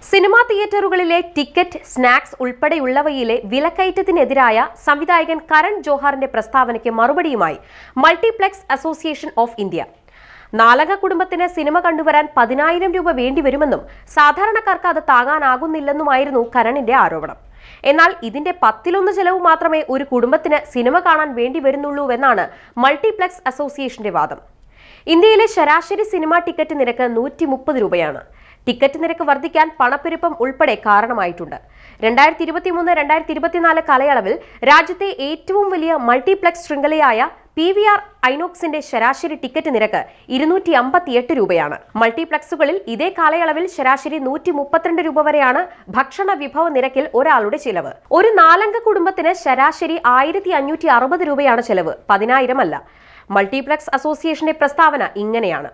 Cinema തിയേറ്ററുകളിലെ ticket, snacks ഉൾപ്പെടെയുള്ളവയിലെ വിലക്കയറ്റത്തിനെതിരായ സംവിധായകൻ കരൺ ജോഹാറിന്റെ പ്രസ്താവനയ്ക്ക് മറുപടിയുമായി multiplex association of India. നാലംഗ കുടുംബത്തിന് സിനിമ കണ്ടുവരാൻ 10,000 രൂപ വേണ്ടിവരുമെന്നും സാധാരണക്കാർക്ക് അത് താങ്ങാനാകുന്നില്ലെന്നുമായിരുന്നു കരണിന്റെ ആരോപണം. എന്നാൽ ഇതിന്റെ 10-1 ചെലവ് മാത്രമേ ഒരു കുടുംബത്തിന് സിനിമ കാണാൻ വേണ്ടി വരുന്നുള്ളൂവെന്നാണ് മൾട്ടിപ്ലക്സ് അസോസിയേഷന്റെ വാദം. ഇന്ത്യയിലെ ശരാശരി സിനിമാ ടിക്കറ്റ് നിരക്ക് 130 രൂപയാണ്. ടിക്കറ്റ് നിരക്ക് വർദ്ധിക്കാൻ പണപ്പെരുപ്പം ഉൾപ്പെടെ കാരണമായിട്ടുണ്ട്. 2023-2024 കാലയളവിൽ രാജ്യത്തെ ഏറ്റവും വലിയ മൾട്ടിപ്ലക്സ് ശൃംഖലയായ PVR ഐനോക്സിന്റെ ശരാശരി ടിക്കറ്റ് നിരക്ക് 258 രൂപയാണ്. മൾട്ടിപ്ലക്സുകളിൽ ഇതേ കാലയളവിൽ ശരാശരി 132 രൂപ വരെയാണ് ഭക്ഷണ വിഭവ നിരക്കിൽ ഒരാളുടെ ചിലവ്. ഒരു നാലംഗ കുടുംബത്തിന് ശരാശരി 1560 രൂപയാണ് ചെലവ്, 10,000 അല്ല. മൾട്ടിപ്ലക്സ് അസോസിയേഷന്റെ പ്രസ്താവന ഇങ്ങനെയാണ്.